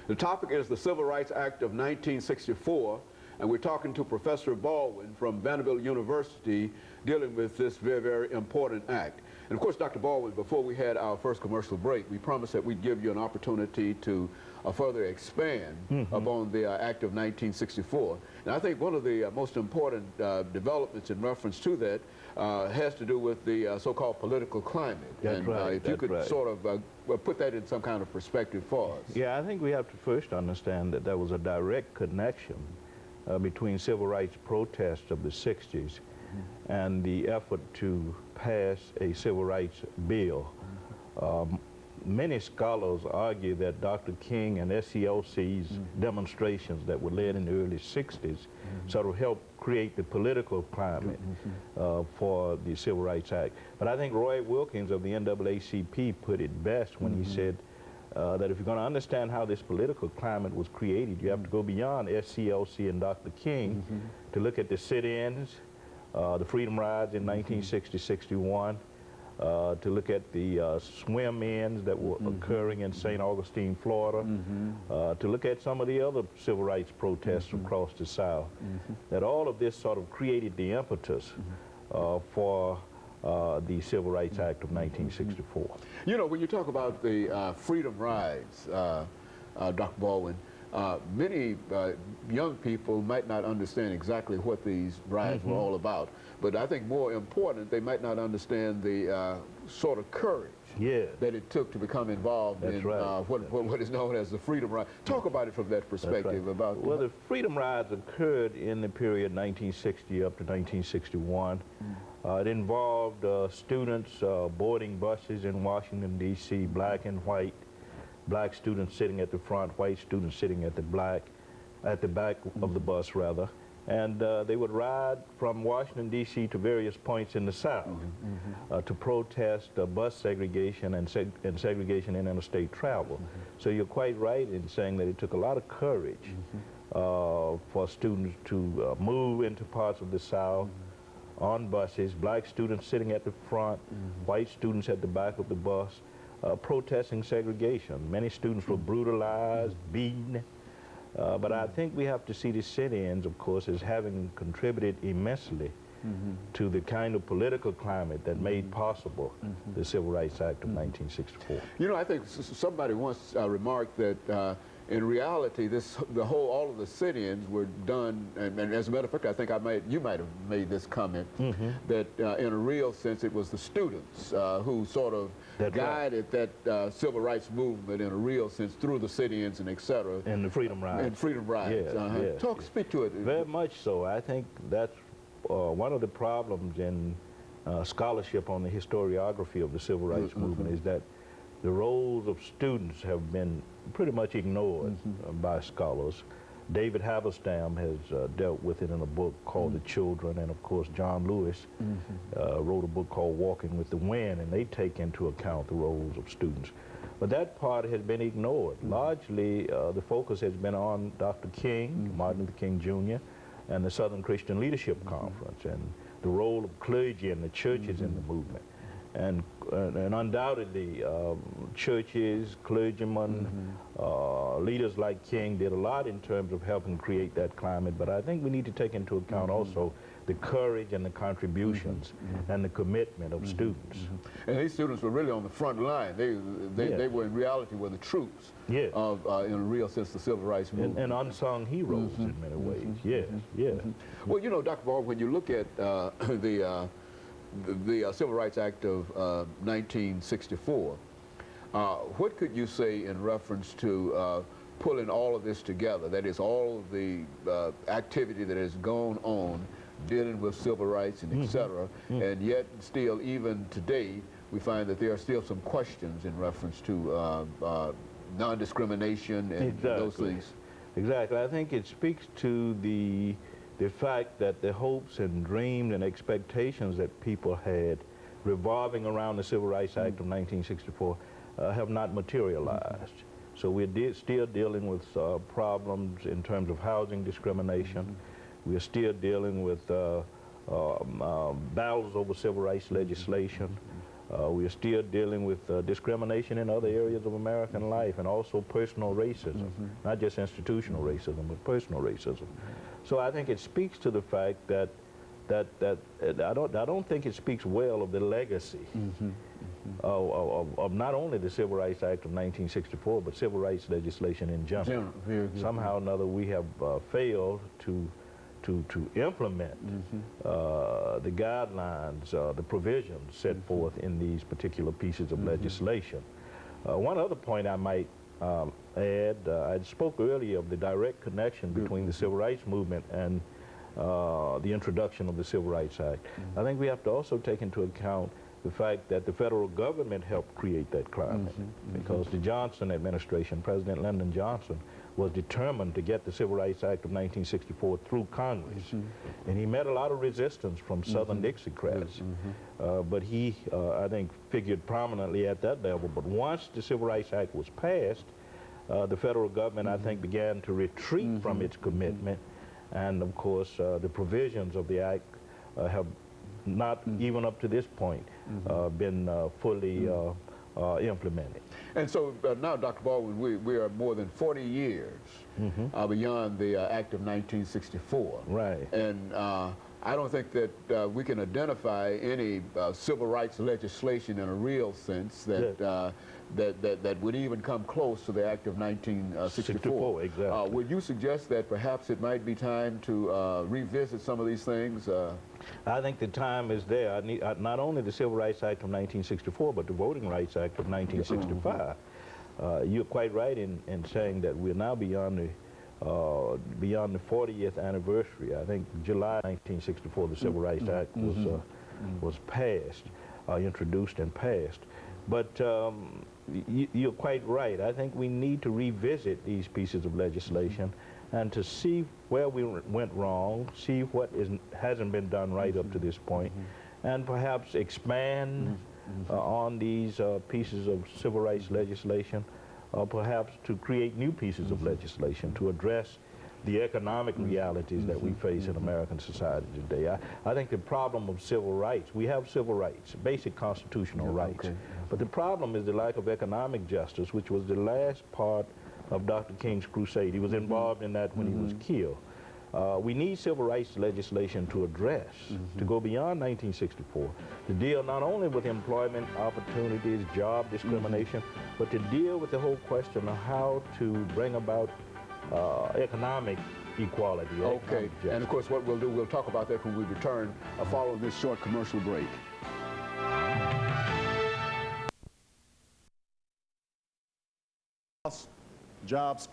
The topic is the Civil Rights Act of 1964, and we're talking to Professor Baldwin from Vanderbilt University dealing with this very, very important act. And of course, Dr. Baldwin, before we had our first commercial break, we promised that we'd give you an opportunity to further expand upon the Act of 1964. And I think one of the most important developments in reference to that has to do with the so-called political climate. That's and right. if you could sort of put that in some kind of perspective for us. Yeah, I think we have to first understand that there was a direct connection between civil rights protests of the 60s and the effort to pass a civil rights bill. Many scholars argue that Dr. King and SCLC's demonstrations that were led in the early 60s sort of helped create the political climate for the Civil Rights Act. But I think Roy Wilkins of the NAACP put it best when he said that if you're going to understand how this political climate was created, you have to go beyond SCLC and Dr. King to look at the sit-ins, the freedom rides in 1960-61, to look at the swim-ins that were occurring in St. Augustine, Florida, to look at some of the other civil rights protests across the South, that all of this sort of created the impetus for the Civil Rights Act of 1964. You know, when you talk about the freedom rides, Dr. Baldwin, many young people might not understand exactly what these rides were all about, but I think more important, they might not understand the sort of courage that it took to become involved in what is known as the freedom ride. Talk about it from that perspective. About well, the freedom rides occurred in the period 1960 up to 1961. It involved students boarding buses in Washington, D.C., black and white. Black students sitting at the front, white students sitting at the back of the bus, rather. And they would ride from Washington, D.C. to various points in the South to protest bus segregation and segregation in interstate travel. So you're quite right in saying that it took a lot of courage for students to move into parts of the South on buses, black students sitting at the front, white students at the back of the bus, protesting segregation. Many students were brutalized, beaten, but I think we have to see the sit-ins, of course, as having contributed immensely to the kind of political climate that made possible the Civil Rights Act of 1964. You know, I think somebody once remarked that in reality, all of the sit-ins were done, and as a matter of fact, I think you might have made this comment, that in a real sense it was the students who sort of guided that civil rights movement in a real sense through the sit-ins and et cetera. And the freedom rides. And freedom rides. Speak to it. Very much so. I think that's one of the problems in scholarship on the historiography of the civil rights movement is that the roles of students have been pretty much ignored by scholars. David Halberstam has dealt with it in a book called The Children, and of course John Lewis wrote a book called Walking with the Wind, and they take into account the roles of students. But that part has been ignored. Largely, the focus has been on Dr. King, Martin Luther King Jr., and the Southern Christian Leadership Conference, and the role of clergy and the churches in the movement. And undoubtedly, churches, clergymen, leaders like King did a lot in terms of helping create that climate, but I think we need to take into account also the courage and the contributions and the commitment of students. And these students were really on the front line. They were in reality were the troops of, in a real sense, the civil rights movement. And unsung heroes in many ways, Well, you know, Dr. Baldwin, when you look at the Civil Rights Act of 1964, what could you say in reference to pulling all of this together? That is, all of the activity that has gone on dealing with civil rights and et cetera, and yet still, even today, we find that there are still some questions in reference to non-discrimination and those things. Exactly. I think it speaks to the fact that the hopes and dreams and expectations that people had revolving around the Civil Rights Act of 1964 have not materialized. So we're still dealing with problems in terms of housing discrimination. We're still dealing with battles over civil rights legislation. We are still dealing with discrimination in other areas of American life, and also personal racism, not just institutional racism, but personal racism. So I think it speaks to the fact that I don't think it speaks well of the legacy of not only the Civil Rights Act of 1964, but civil rights legislation in general. Somehow or another, we have failed to implement the guidelines, the provisions set forth in these particular pieces of legislation. One other point I might add, I spoke earlier of the direct connection between the civil rights movement and the introduction of the Civil Rights Act. I think we have to also take into account the fact that the federal government helped create that climate, because the Johnson administration, President Lyndon Johnson, was determined to get the Civil Rights Act of 1964 through Congress. And he met a lot of resistance from Southern Dixiecrats, but he, I think, figured prominently at that level. But once the Civil Rights Act was passed, the federal government, I think, began to retreat from its commitment. And of course, the provisions of the act have not, even up to this point, been fully implemented. And so now, Dr. Baldwin, we are more than 40 years beyond the Act of 1964. Right. And I don't think that we can identify any civil rights legislation in a real sense that that would even come close to the Act of 1964. Exactly. Would you suggest that perhaps it might be time to revisit some of these things? I think the time is there. Not only the Civil Rights Act of 1964, but the Voting Rights Act of 1965. You're quite right in saying that we're now beyond the 40th anniversary. I think July 1964, the Civil Rights Act was passed, introduced and passed. But you're quite right. I think we need to revisit these pieces of legislation and to see where we went wrong, see what hasn't been done right up to this point, and perhaps expand on these pieces of civil rights legislation, or perhaps to create new pieces of legislation to address the economic realities that we face in American society today. I think the problem of civil rights, we have civil rights, basic constitutional rights, but the problem is the lack of economic justice, which was the last part of Dr. King's crusade. He was involved in that when he was killed. We need civil rights legislation to address, to go beyond 1964, to deal not only with employment opportunities, job discrimination, but to deal with the whole question of how to bring about economic equality. Okay, and of course what we'll do, we'll talk about that when we return following this short commercial break. Jobs.